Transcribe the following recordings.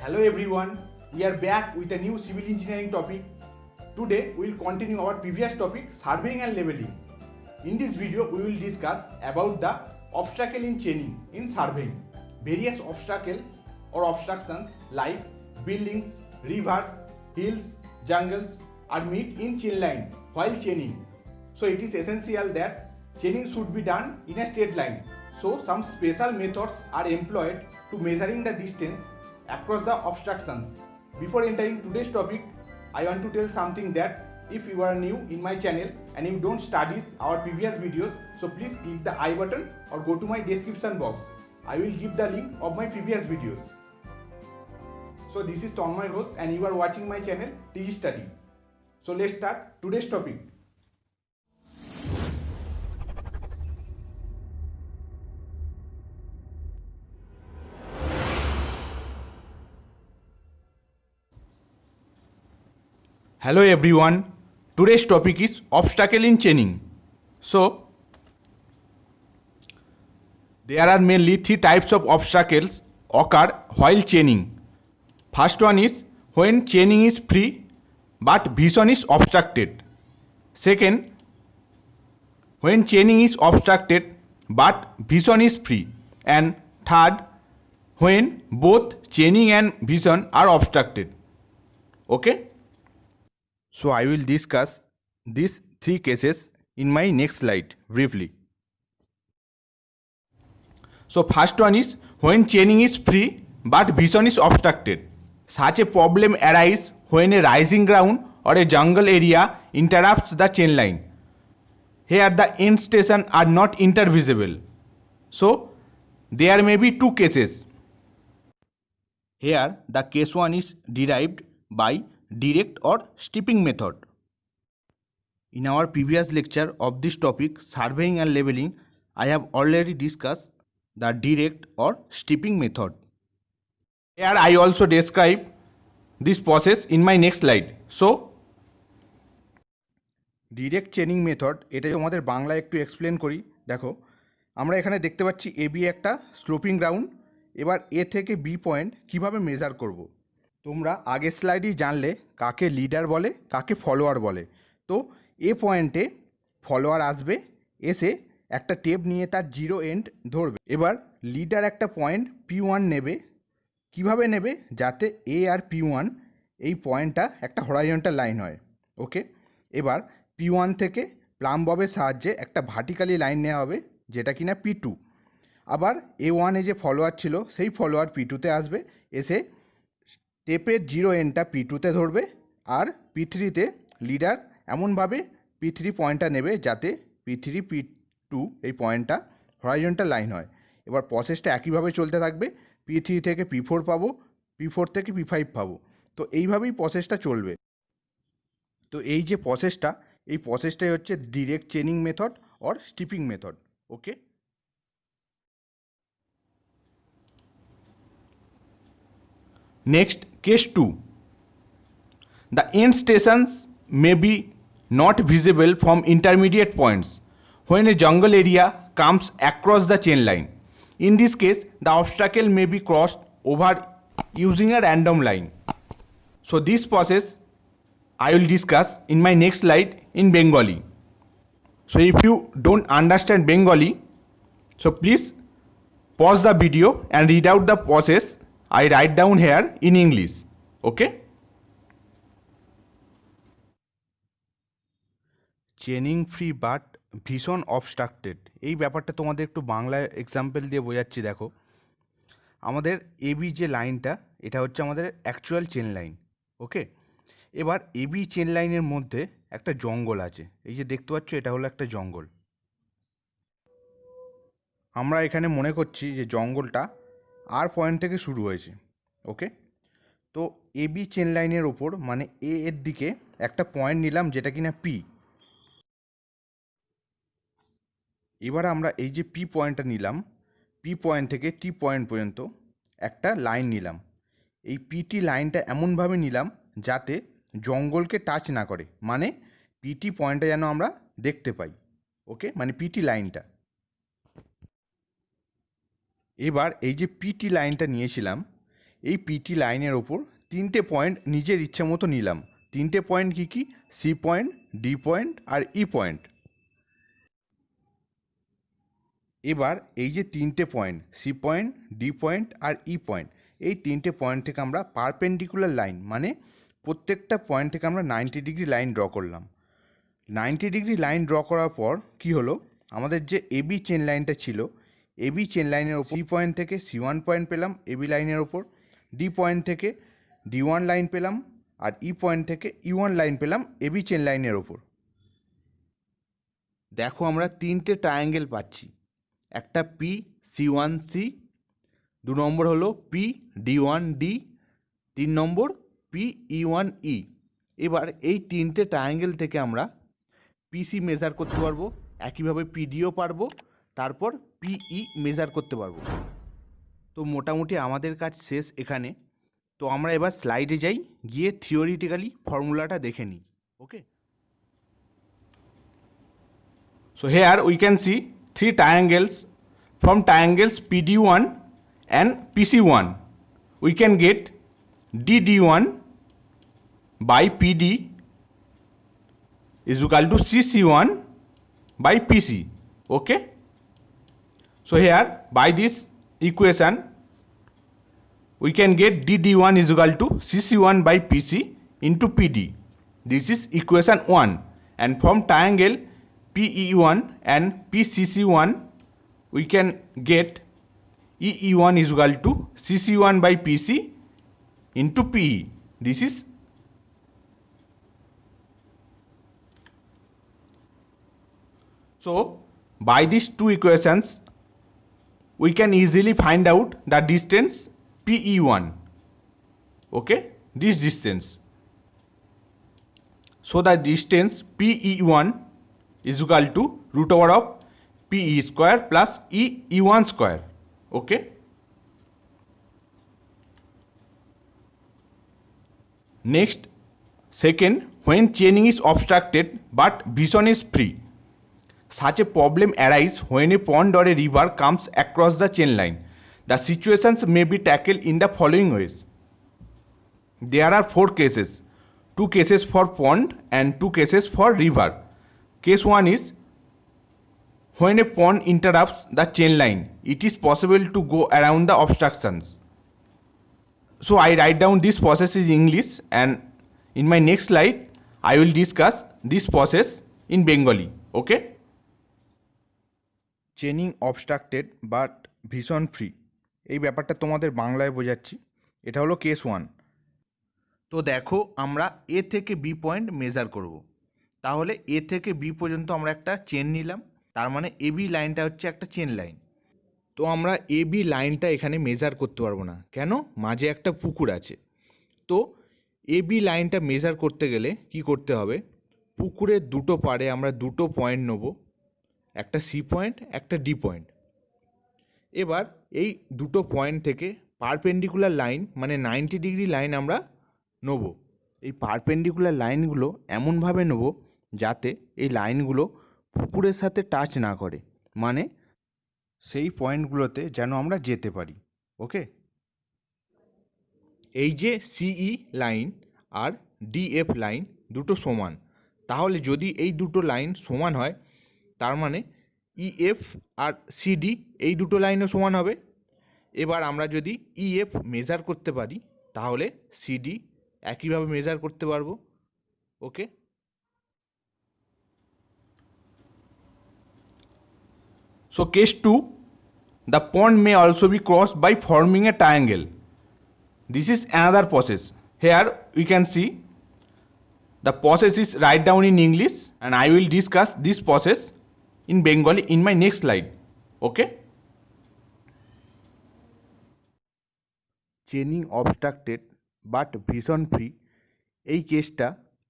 Hello everyone, we are back with a new civil engineering topic. Today we will continue our previous topic, surveying and leveling. In this video we will discuss about the obstacle in chaining in surveying. Various obstacles or obstructions like buildings, rivers, hills, jungles are met in chain line while chaining. So it is essential that chaining should be done in a straight line. So some special methods are employed to measuring the distance across the obstructions. Before entering today's topic, I want to tell something that if you are new in my channel and you don't study our previous videos, so please click the I button or go to my description box. I will give the link of my previous videos. So this is Tanmay Ghosh and you are watching my channel TG Study. So let's start today's topic. Hello everyone, today's topic is obstacle in chaining. So, there are mainly three types of obstacles occur while chaining. First one is when chaining is free but vision is obstructed. Second, when chaining is obstructed but vision is free. And third, when both chaining and vision are obstructed. Okay? So I will discuss these three cases in my next slide briefly. So first one is when chaining is free but vision is obstructed. Such a problem arises when a rising ground or a jungle area interrupts the chain line. Here the end stations are not intervisible. So there may be two cases. Here the case one is derived by direct or steeping method. In our previous lecture of this topic, surveying and leveling, I have already discussed the direct or steeping method. Here I also describe this process in my next slide. So, direct chaining method এটা তোমাদের বাংলায় একটু explain করি। দেখো আমরা এখানে দেখতে পাচ্ছি এ বি একটা স্লোপিং গ্রাউন্ড। এবার এ থেকে বি পয়েন্ট কিভাবে মেজার করব। তোমরা আগের স্লাইডেই জানলে কাকে লিডার বলে কাকে ফলোয়ার বলে। তো এ পয়েন্টে ফলোয়ার আসবে, এসে একটা টেপ নিয়ে তার জিরো এন্ড ধরবে। এবার লিডার একটা পয়েন্ট P1 নেবে। কিভাবে নেবে? যাতে এ আর P1 এই পয়েন্টটা একটা হরাইজন্টাল লাইন হয়। ওকে, এবার P1 থেকে প্লাম ববের সাহায্যে একটা ভার্টিক্যালি লাইন নেওয়া হবে যেটা কিনা P2। আবার A1 যে ফলোয়ার ছিল সেই ফলোয়ার P2তে আসবে, এসে টেপের জিরো এন্ডটা P2তে ধরবে। আর P3তে লিডার এমনভাবে P3 পয়েন্টটা নেবে যাতে P3 P2 এই পয়েন্টটা হরাইজন্টাল লাইন হয়। এবার প্রসেসটা একইভাবে চলতে থাকবে। P3 থেকে P4 পাবো, P4 থেকে P5 পাবো। তো এইভাবেই প্রসেসটা চলবে। তো এই যে প্রসেসটা, এই প্রসেসটাই হচ্ছে direct chaining method or stepping method. Okay, next case 2. The end stations may be not visible from intermediate points when a jungle area comes across the chain line. In this case, the obstacle may be crossed over using a random line. So this process I will discuss in my next slide in Bengali. So if you don't understand Bengali, so please pause the video and read out the process I write down here in English. Okay? Chaining free but ভীষণ obstructed, এই ব্যাপারটা তোমাদের একটু বাংলায় example দিয়ে বোঝাচ্ছি। দেখো আমাদের এবি যে লাইনটা, এটা হচ্ছে আমাদের অ্যাকচুয়াল চেন লাইন। ওকে, এবার এবি চেন লাইনের মধ্যে একটা জঙ্গল আছে। এই যে দেখতে পাচ্ছ, এটা হলো একটা জঙ্গল। আমরা এখানে মনে করছি যে জঙ্গলটা আর পয়েন্ট থেকে শুরু হয়েছে। ওকে, তো এবি চেন লাইনের ওপর মানে এ এর দিকে একটা পয়েন্ট নিলাম যেটা কিনা পি। এবার আমরা এই যে পি পয়েন্টটা নিলাম, পি পয়েন্ট থেকে টি পয়েন্ট পর্যন্ত একটা লাইন নিলাম। এই পিটি লাইনটা এমনভাবে নিলাম যাতে জঙ্গলকে টাচ না করে, মানে পিটি পয়েন্টটা যেন আমরা দেখতে পাই। ওকে, মানে পিটি লাইনটা। এবার এই যে পিটি লাইনটা নিয়েছিলাম, এই পিটি লাইনের ওপর 3টে পয়েন্ট নিজের ইচ্ছে মতো নিলাম। 3টে পয়েন্ট কী কী? সি পয়েন্ট, ডি পয়েন্ট আর ই পয়েন্ট। এবার এই যে 3টে point, C point, D point আর ই পয়েন্ট, এই 3টে পয়েন্ট থেকে আমরা পারপেন্ডিকুলার লাইন মানে প্রত্যেকটা পয়েন্ট থেকে আমরা 90 ডিগ্রি লাইন ড্র করলাম। 90 ডিগ্রি লাইন ড্র করার পর কি হলো, আমাদের যে এবি চেন লাইনটা ছিল, এবি চেন লাইনের ওপর সি পয়েন্ট থেকে C1 পয়েন্ট পেলাম এবি লাইনের ওপর, ডি পয়েন্ট থেকে D1 লাইন পেলাম আর ই পয়েন্ট থেকে E1 লাইন পেলাম এবি চেন লাইনের ওপর। দেখো আমরা 3টে ট্রায়াঙ্গেল পাচ্ছি, একটা PC1C, 2 নম্বর হলো PD1D, 3 নম্বর PE1E। এবার এই 3টে ট্রায়াঙ্গেল থেকে আমরা পিসি মেজার করতে পারবো, একইভাবে পিডিও পারবো, তারপর পিই মেজার করতে পারবো। তো মোটামুটি আমাদের কাজ শেষ এখানে। তো আমরা এবার স্লাইডে যাই, গিয়ে থিওরিটিক্যালি ফর্মুলাটা দেখে নিই। ওকে, So here we can see 3 triangles. From triangles PD1 and PC1 we can get DD1 by PD is equal to CC1 by PC. Okay, so here by this equation we can get DD1 is equal to CC1 by PC into PD. This is equation 1. And from triangle PE1 and PCC1 we can get EE1 is equal to CC1 by PC into PE. This is so by these two equations we can easily find out the distance PE1. Okay, this distance. So the distance PE1 is equal to root over of PE square plus EE1 square. Okay, next, second, when chaining is obstructed but vision is free. Such a problem arises when a pond or a river comes across the chain line. The situations may be tackled in the following ways. There are 4 cases, 2 cases for pond and 2 cases for river. Case 1 is when a pond interrupts the chain line, it is possible to go around the obstructions. So I write down this process in English, and in my next slide I will discuss this process in Bengali. Okay, chaining obstructed but vision free, এই ব্যাপারটা তোমাদের বাংলায় বোঝাচ্ছি। এটা হলো case 1। তো দেখো আমরা এ থেকে বি পয়েন্ট মেজার করব। তাহলে এ থেকে বি পর্যন্ত আমরা একটা চেন নিলাম, তার মানে এবি লাইনটা হচ্ছে একটা চেন লাইন। তো আমরা এবি লাইনটা এখানে মেজার করতে পারবো না, কেন? মাঝে একটা পুকুর আছে। তো এবি লাইনটা মেজার করতে গেলে কি করতে হবে, পুকুরের দুটো পাড়ে আমরা দুটো পয়েন্ট নেব, একটা সি পয়েন্ট একটা ডি পয়েন্ট। এবার এই দুটো পয়েন্ট থেকে পারপেন্ডিকুলার লাইন মানে 90 ডিগ্রি লাইন আমরা নেব। এই পারপেন্ডিকুলার লাইনগুলো এমনভাবে নেব যাতে এই লাইনগুলো পুকুরের সাথে টাচ না করে, মানে সেই পয়েন্টগুলোতে যেন আমরা যেতে পারি। ওকে, এই যে সিই লাইন আর ডিএফ লাইন দুটো সমান, তাহলে যদি এই দুটো লাইন সমান হয় তার মানে ইএফ আর সিডি এই দুটো লাইনও সমান হবে। এবার আমরা যদি ইএফ মেজার করতে পারি তাহলে সিডি একইভাবে মেজার করতে পারবো। ওকে, so case 2, the pond may also be crossed by forming a triangle. This is another process. Here we can see the process is write down in English, and I will discuss this process in Bengali in my next slide. Okay, chaining obstructed but vision free, এই কেসটা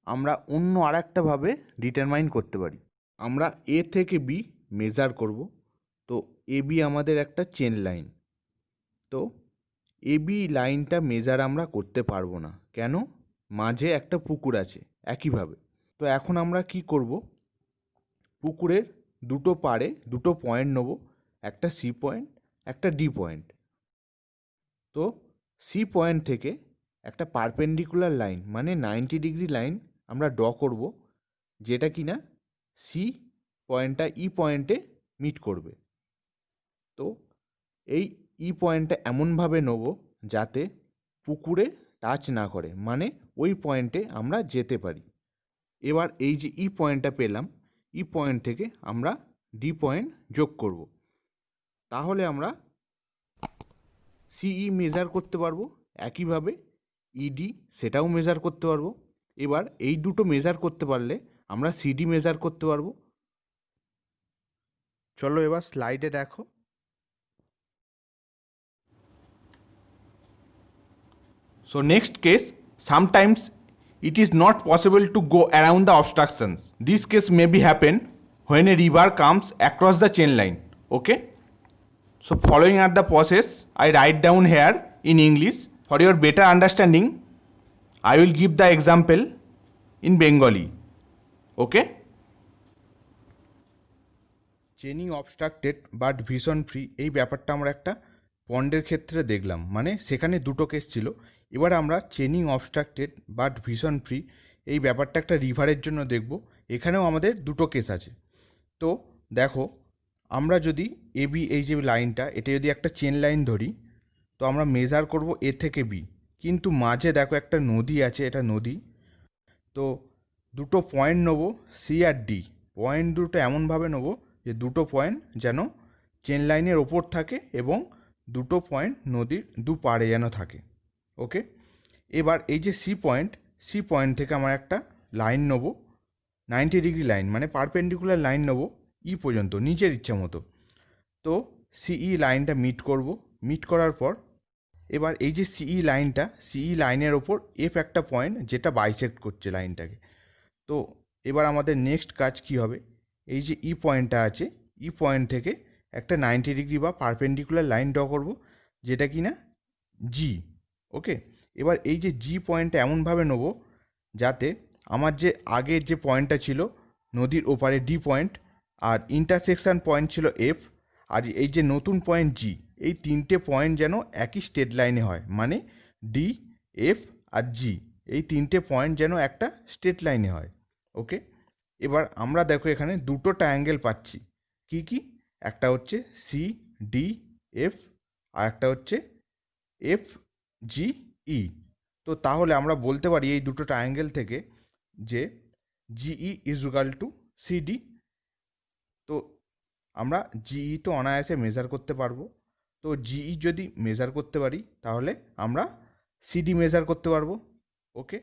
আমরা অন্য আরেকটাভাবে determine করতে পারি। আমরা এ থেকে B measure করব। তো এবি আমাদের একটা চেন লাইন, তো এবি লাইনটা মেজার আমরা করতে পারবো না, কেন? মাঝে একটা পুকুর আছে। একইভাবে তো এখন আমরা কি করব, পুকুরের দুটো পাড়ে দুটো পয়েন্ট নেব, একটা সি পয়েন্ট একটা ডি পয়েন্ট। তো সি পয়েন্ট থেকে একটা পারপেন্ডিকুলার লাইন মানে 90 ডিগ্রি লাইন আমরা ড্র করব, যেটা কিনা সি পয়েন্টটা ই পয়েন্টে মিট করবে। তো এই ই পয়েন্টটা এমনভাবে নেব যাতে পুকুরে টাচ না করে, মানে ওই পয়েন্টে আমরা যেতে পারি। এবার এই যে ই পয়েন্টটা পেলাম, ই পয়েন্ট থেকে আমরা ডি পয়েন্ট যোগ করব, তাহলে আমরা সিই মেজার করতে পারবো। একইভাবে ইডি সেটাও মেজার করতে পারবো। এবার এই দুটো মেজার করতে পারলে আমরা সিডি মেজার করতে পারবো। চলো এবার স্লাইডে দেখো। So next case, sometimes it is not possible to go around the obstructions. This case may be happen when a river comes across the chain line. Okay. So following are the process I write down here in English. For your better understanding, I will give the example in Bengali. Okay. Chaining obstructed but vision free, এই ব্যাপারটা আমরা একটা পন্ডের ক্ষেত্রে দেখলাম, মানে সেখানে দুটো case ছিল। এবার আমরা chaining obstructed but vision free এই ব্যাপারটা একটা রিভারের জন্য দেখব। এখানেও আমাদের দুটো কেস আছে। তো দেখো, আমরা যদি এবি এই যে লাইনটা, এটা যদি একটা চেন লাইন ধরি, তো আমরা মেজার করব এ থেকে বি, কিন্তু মাঝে দেখো একটা নদী আছে, এটা নদী। তো দুটো পয়েন্ট নেবো সি আর ডি, পয়েন্ট দুটো এমনভাবে নেবো যে দুটো পয়েন্ট যেন চেন লাইনের ওপর থাকে এবং দুটো পয়েন্ট নদীর দুপাড়ে যেন থাকে। ওকে, এবার এই যে সি পয়েন্ট থেকে আমার একটা লাইন নেবো, 90 ডিগ্রি লাইন মানে পারপেন্ডিকুলার লাইন নেবো ই পর্যন্ত নিচের ইচ্ছা মতো। তো সিই লাইনটা মিট করার পর এবার এই যে সিই লাইনের ওপর এফ একটা পয়েন্ট যেটা বাইসেক্ট করছে লাইনটাকে। তো এবার আমাদের নেক্সট কাজ কি হবে, এই যে ই পয়েন্টটা আছে, ই পয়েন্ট থেকে একটা 90 ডিগ্রি বা পারপেন্ডিকুলার লাইন ড্র করব, যেটা কি না জি। ওকে, এবার এই যে জি পয়েন্টটা এমনভাবে নেব যাতে আমার যে আগের যে পয়েন্টটা ছিল নদীর ওপারে ডি পয়েন্ট, আর ইন্টারসেকশন পয়েন্ট ছিল এফ, আর এই যে নতুন পয়েন্ট জি, এই তিনটে পয়েন্ট যেন একই স্ট্রেট লাইনে হয়, মানে ডি, এফ আর জি, এই তিনটে পয়েন্ট যেন একটা স্ট্রেট লাইনে হয়। ওকে, এবার আমরা দেখো এখানে দুটো ট্রায়াঙ্গেল পাচ্ছি। কি কি? একটা হচ্ছে সি ডি এফ আর একটা হচ্ছে এফ জি ই। তো তাহলে আমরা বলতে পারি এই দুটো ট্রায়াঙ্গেল থেকে যে GE is equal to CD. তো আমরা জিই তো অনায়াসে মেজার করতে পারবো। তো জিই যদি মেজার করতে পারি তাহলে আমরা সিডি মেজার করতে পারবো। ওকে,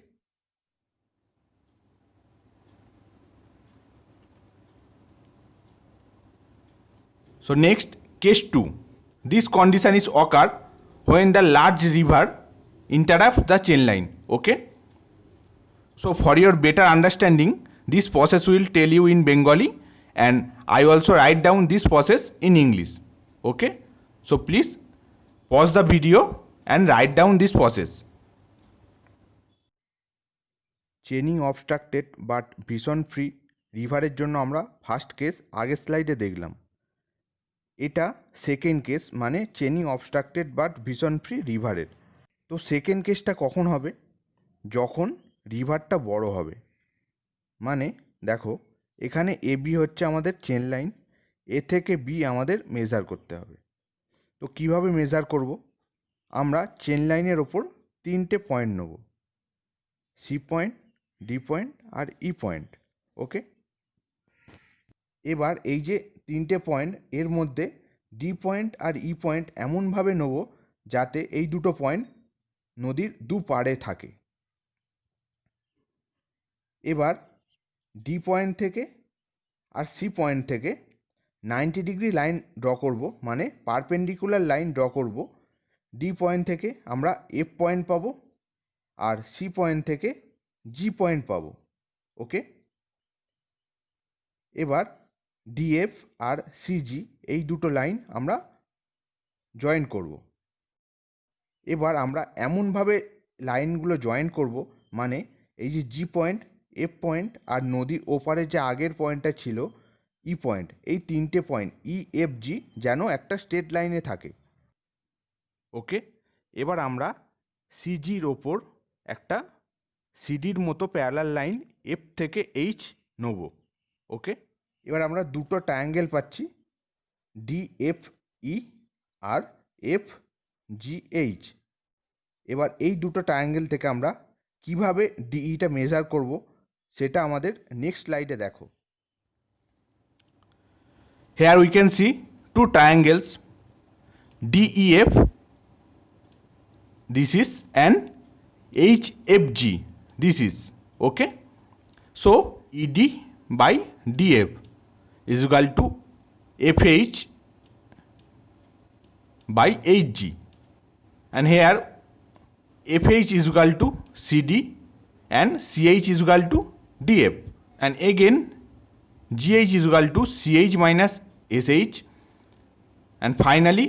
So next, case 2. This condition is occur when the large river interrupts the chain line. Okay. So for your better understanding, this process will tell you in Bengali and I also write down this process in English. Okay. So please pause the video and write down this process. Chaining obstructed but vision free রিভারের জন্য আমরা first case আগের স্লাইডে দেখলাম। এটা second case, মানে chaining obstructed but vision free রিভারের। তো সেকেন্ড কেসটা কখন হবে? যখন রিভারটা বড় হবে। মানে দেখো, এখানে এ বি হচ্ছে আমাদের চেন লাইন, এ থেকে বি আমাদের মেজার করতে হবে। তো কিভাবে মেজার করব? আমরা চেন লাইনের ওপর তিনটে পয়েন্ট নেব, সি পয়েন্ট, ডি পয়েন্ট আর ই পয়েন্ট। ওকে, এবার এই যে তিনটে পয়েন্ট, এর মধ্যে ডি পয়েন্ট আর ই পয়েন্ট এমনভাবে নেব যাতে এই দুটো পয়েন্ট নদীর দুপাড়ে থাকে। এবার ডি পয়েন্ট থেকে আর সি পয়েন্ট থেকে 90 ডিগ্রি লাইন ড্র করব, মানে পারপেন্ডিকুলার লাইন ড্র করব। ডি পয়েন্ট থেকে আমরা এফ পয়েন্ট পাবো আর সি পয়েন্ট থেকে জি পয়েন্ট পাবো। ওকে, এবার ডিএফ আর সিজি এই দুটো লাইন আমরা জয়েন করব। এবার আমরা এমনভাবে লাইনগুলো জয়েন করব, মানে এই যে জি পয়েন্ট, এফ পয়েন্ট আর নদীর ওপারে যে আগের পয়েন্টটা ছিল ই পয়েন্ট, এই তিনটে পয়েন্ট ই এফ জি যেন একটা স্ট্রেট লাইনে থাকে। ওকে, এবার আমরা সিজির ওপর একটা সিডির মতো প্যারালাল লাইন এফ থেকে এইচ নেব। ওকে, এবার আমরা দুটো ট্রায়াঙ্গেল পাচ্ছি, ডিএফই আর এফ জিএইচ। এবার এই দুটো ট্রায়াঙ্গেল থেকে আমরা কিভাবে ডিইটা মেজার করব সেটা আমাদের নেক্সট স্লাইডে দেখো। Here we can see two triangles DEF, this is, and HFG, this is. Okay, so ED by DF is equal to FH by HG, and here FH is equal to CD and CH is equal to DF, and again GH is equal to CH minus SH, and finally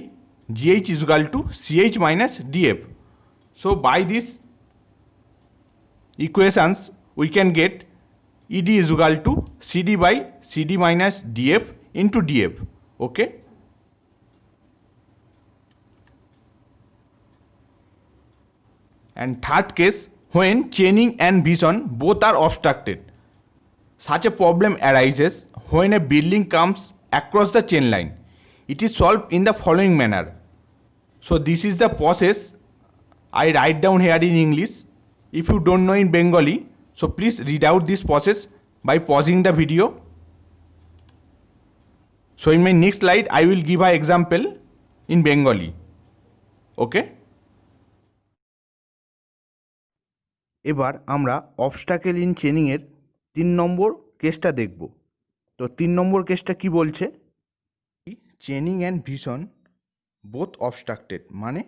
GH is equal to CH minus DF. So by these equations we can get ED is equal to CD by CD minus DF into DF. Okay, and third case, when chaining and vision both are obstructed. Such a problem arises when a building comes across the chain line. It is solved in the following manner. So this is the process I write down here in English. If you don't know in Bengali, so please read out this process by pausing the video. So in my next slide I will give an example in Bengali. Okay. এবার আমরা obstacle in চেনিংয়ের 3 নম্বর কেসটা দেখব। তো 3 নম্বর কেসটা কি বলছে, chaining and vision both obstructed, মানে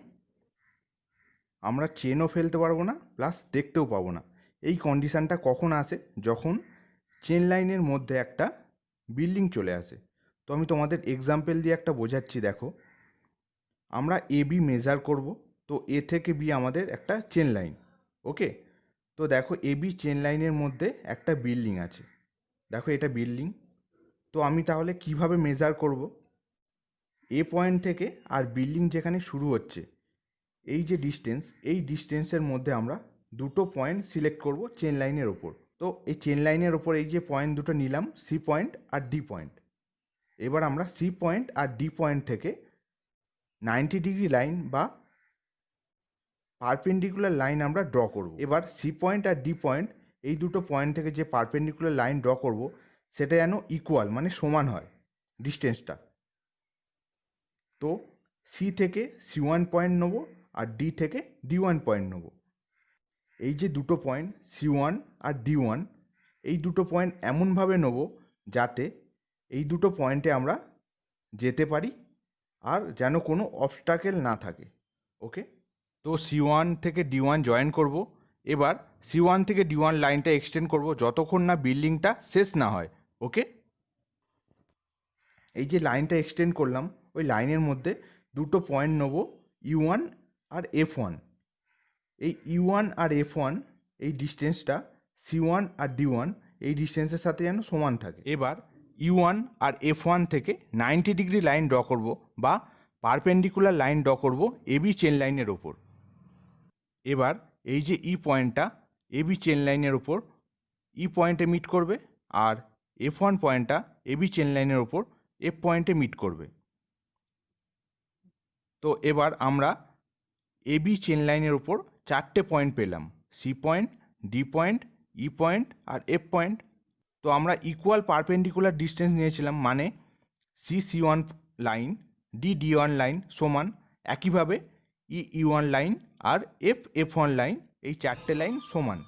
আমরা চেনও ফেলতে পারবো না প্লাস দেখতেও পাবো না। এই কন্ডিশানটা কখন আসে, যখন চেন লাইনের মধ্যে একটা বিল্ডিং চলে আসে। তো আমি তোমাদের এক্সাম্পল দিয়ে একটা বোঝাচ্ছি। দেখো, আমরা এ বি মেজার করব, তো এ থেকে বি আমাদের একটা চেন লাইন। ওকে, তো দেখো এ বি চেন লাইনের মধ্যে একটা বিল্ডিং আছে। দেখো এটা বিল্ডিং। তো আমি তাহলে কিভাবে মেজার করব, এ পয়েন্ট থেকে আর বিল্ডিং যেখানে শুরু হচ্ছে এই যে ডিস্টেন্স, এই ডিস্টেন্সের মধ্যে আমরা দুটো পয়েন্ট সিলেক্ট করব চেন লাইনের ওপর। তো এই চেন লাইনের ওপর এই যে পয়েন্ট দুটো নিলাম, সি পয়েন্ট আর ডি পয়েন্ট। এবার আমরা সি পয়েন্ট আর ডি পয়েন্ট থেকে 90 ডিগ্রি লাইন বা পারপেন্ডিকুলার লাইন আমরা ড্র করব। এবার সি পয়েন্ট আর ডি পয়েন্ট এই দুটো পয়েন্ট থেকে যে পারপেন্ডিকুলার লাইন ড্র করব সেটা যেন ইকুয়াল, মানে সমান হয় ডিস্টেন্সটা। তো সি থেকে C1 পয়েন্ট নেবো আর ডি থেকে D1 পয়েন্ট নেবো। এই যে দুটো পয়েন্ট C1 আর D1, এই দুটো পয়েন্ট এমনভাবে নেব যাতে এই দুটো পয়েন্টে আমরা যেতে পারি আর যেন কোনো অবস্টাকেল না থাকে। ওকে, তো C1 থেকে D1 জয়েন করব। এবার C1 থেকে D1 লাইনটা এক্সটেন্ড করব যতক্ষণ না বিল্ডিংটা শেষ না হয়। ওকে, এই যে লাইনটা এক্সটেন্ড করলাম, ওই লাইনের মধ্যে দুটো পয়েন্ট নেব, U1 আর F1। এই U1 আর F1 এই ডিস্টেন্সটা C1 আর D1 এই ডিস্টেন্সের সাথে যেন সমান থাকে। এবার U1 আর F1 থেকে 90 ডিগ্রি লাইন ড্র করব বা পারপেন্ডিকুলার লাইন ড্র করব এবি চেন লাইনের ওপর। এবার এই যে ই পয়েন্টটা এবি চেন লাইনের ওপর ই পয়েন্টে মিট করবে, আর F1 পয়েন্টটা এবি চেন লাইনের ওপর এফ পয়েন্টে মিট করবে। তো এবার আমরা এবি চেন লাইনের ওপর 4টে পয়েন্ট পেলাম, C point, D point, E point আর এফ পয়েন্ট। তো আমরা ইকুয়াল পারপেন্ডিকুলার ডিস্টেন্স নিয়েছিলাম, মানে C1 লাইন D1 লাইন সমান, একইভাবে E1 লাইন আর F1 লাইন এই 4টে লাইন সমান।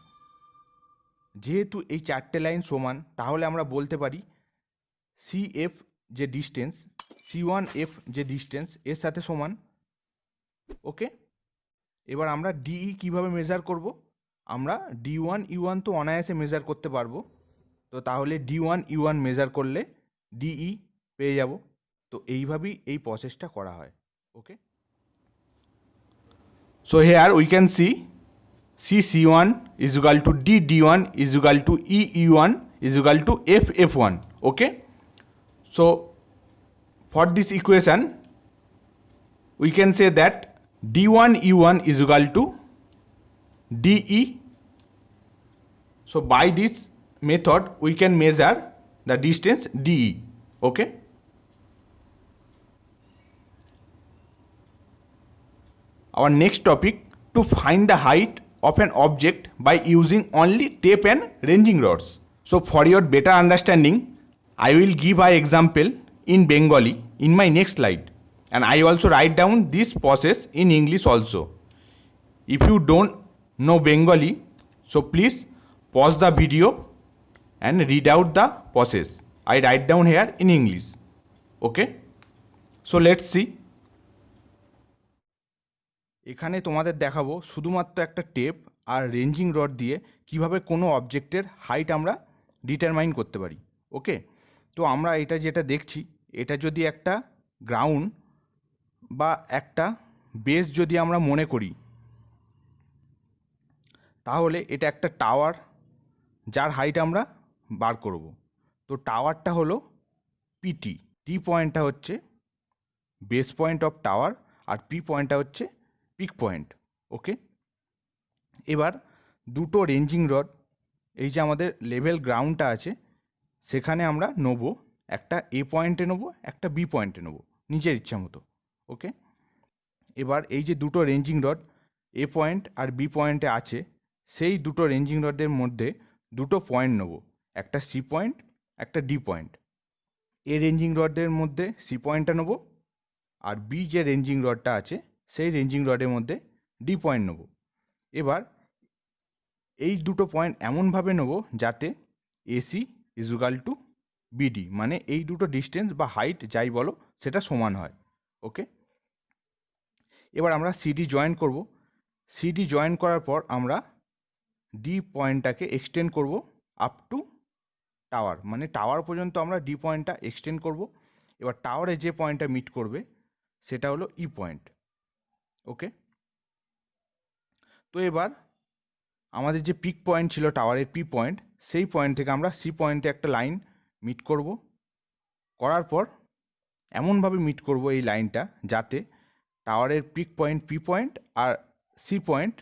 যেহেতু এই 4টে লাইন সমান, তাহলে আমরা বলতে পারি CF যে ডিস্টেন্স, C1F যে ডিস্টেন্স এর সাথে সমান। ওকে, এবার আমরা ডিই কিভাবে মেজার করব, আমরা D1 E1 তো অনায়াসে মেজার করতে পারবো। তো তাহলে D1 E1 মেজার করলে ডিই পেয়ে যাব। তো এইভাবেই এই প্রসেসটা করা হয়। ওকে, So here we can see C1 is equal to D1 is equal to E1 is equal to F1. Okay, so for this equation we can say that D1 E1 is equal to DE. So by this method we can measure the distance DE. Okay. Our next topic, to find the height of an object by using only tape and ranging rods. So for your better understanding, I will give an example in Bengali in my next slide, and I also write down this process in English also. If you don't know Bengali, so please pause the video and read out the process. I write down here in English. Okay, so let's see. এখানে তোমাদের দেখাবো শুধুমাত্র একটা tape আর ranging rod দিয়ে কিভাবে কোনো অবজেক্টের height আমরা ডিটারমাইন করতে পারি। ওকে, তো আমরা এটা যেটা দেখছি, এটা যদি একটা গ্রাউন্ড বা একটা বেস যদি আমরা মনে করি, তাহলে এটা একটা টাওয়ার যার হাইট আমরা বার করব। তো টাওয়ারটা হলো পিটি, টি পয়েন্টটা হচ্ছে বেস পয়েন্ট অফ টাওয়ার আর পি পয়েন্টটা হচ্ছে পিক পয়েন্ট। ওকে, এবার দুটো রেঞ্জিং রড, এই যে আমাদের লেভেল গ্রাউন্ডটা আছে সেখানে আমরা নেব, একটা এ পয়েন্টে নেব, একটা বি পয়েন্টে নেব নিজের ইচ্ছা মতো। ওকে, এবার এই যে দুটো রেঞ্জিং রড এ পয়েন্ট আর বি পয়েন্টে আছে, সেই দুটো রেঞ্জিং রডের মধ্যে দুটো পয়েন্ট নেব, একটা সি পয়েন্ট একটা ডি পয়েন্ট। এ রেঞ্জিং রডের মধ্যে সি পয়েন্টটা নেব, আর বি যে রেঞ্জিং রডটা আছে সেই রেঞ্জিং রডের মধ্যে ডি পয়েন্ট নেব। এবার এই দুটো পয়েন্ট এমনভাবে নেব যাতে এসি ইজুগাল টু বিডি, মানে এই দুটো ডিস্টেন্স বা হাইট যাই বলো সেটা সমান হয়। ওকে, এবার আমরা সিডি জয়েন করব। সিডি জয়েন করার পর আমরা ডি পয়েন্টটাকে এক্সটেন্ড করব আপ টু টাওয়ার, মানে টাওয়ার পর্যন্ত আমরা ডি পয়েন্টটা এক্সটেন্ড করব। এবার টাওয়ারে যে পয়েন্টটা মিট করবে সেটা হলো ই পয়েন্ট। ওকে, তো এবার আমাদের যে পিক পয়েন্ট ছিল টাওয়ারের পি পয়েন্ট, সেই পয়েন্ট থেকে আমরা সি পয়েন্টে একটা লাইন মিট করব। করার পর এমনভাবে মিট করব এই লাইনটা যাতে টাওয়ারের পিক পয়েন্ট পি পয়েন্ট আর সি পয়েন্ট,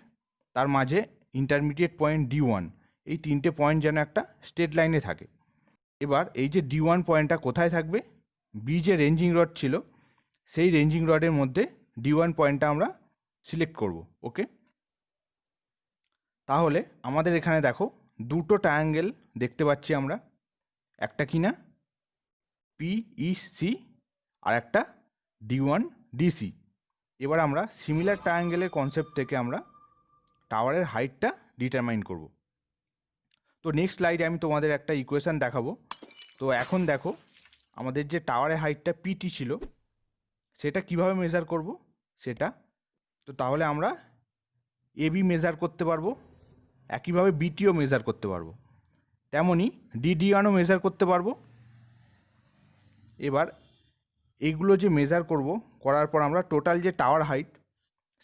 তার মাঝে ইন্টারমিডিয়েট পয়েন্ট D1, এই তিনটে পয়েন্ট যেন একটা স্ট্রেট লাইনে থাকে। এবার এই যে D1 পয়েন্টটা কোথায় থাকবে, বি যে রেঞ্জিং রড ছিল সেই রেঞ্জিং রডের মধ্যে D1 পয়েন্টটা আমরা সিলেক্ট করব। ওকে, তাহলে আমাদের এখানে দেখো দুটো ট্রায়াঙ্গেল দেখতে পাচ্ছি আমরা, একটা কিনা PEC আর একটা D1 DC। এবার আমরা সিমিলার ট্রায়াঙ্গেলের কনসেপ্ট থেকে আমরা টাওয়ারের হাইটটা ডিটারমাইন করব। তো নেক্সট স্লাইডে আমি তোমাদের একটা ইকুয়েশান দেখাবো। তো এখন দেখো আমাদের যে টাওয়ারের হাইটটা পিটি ছিল সেটা কিভাবে মেজার করব সেটা। তো তাহলে আমরা এবি মেজার করতে পারবো, একইভাবে বিটিও মেজার করতে পারবো, তেমনই DD1ও মেজার করতে পারবো। এবার এইগুলো যে মেজার করব, করার পর আমরা টোটাল যে টাওয়ার হাইট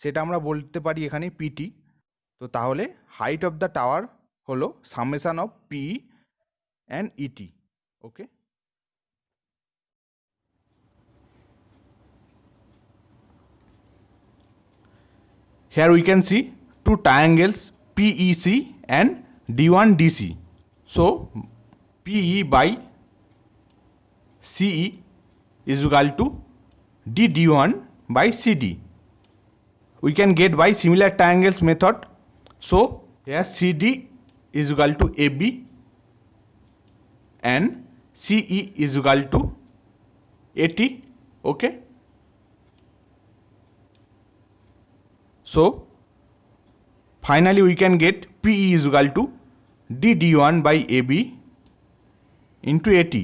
সেটা আমরা বলতে পারি এখানে পিটি। তো তাহলে হাইট অফ দ্য টাওয়ার হলো summation of PE and ET. Okay, here we can see two triangles PEC and D1 DC. So PE by CE is equal to DD1 by CD. We can get by similar triangles method. So here CD is equal to AB and CE is equal to AT. Okay, so finally we can get PE is equal to DD1 by AB into AT.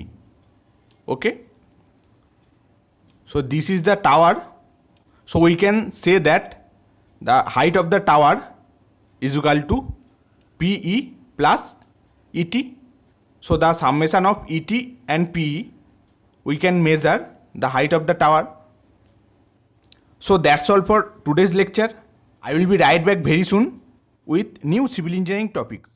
Okay, so this is the tower. So we can say that the height of the tower is equal to PE plus ET. So the summation of ET and PE, we can measure the height of the tower. So that's all for today's lecture. I will be right back very soon with new civil engineering topics.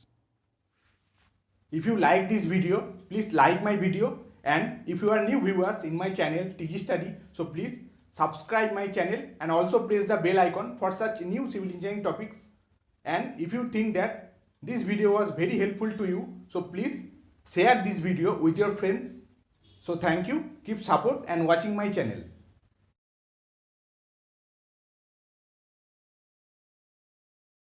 If you like this video, please like my video, and if you are new viewers in my channel TG Study, so please subscribe my channel and also press the bell icon for such new civil engineering topics And if you think that this video was very helpful to you, so please share this video with your friends. So thank you, keep support and watching my channel.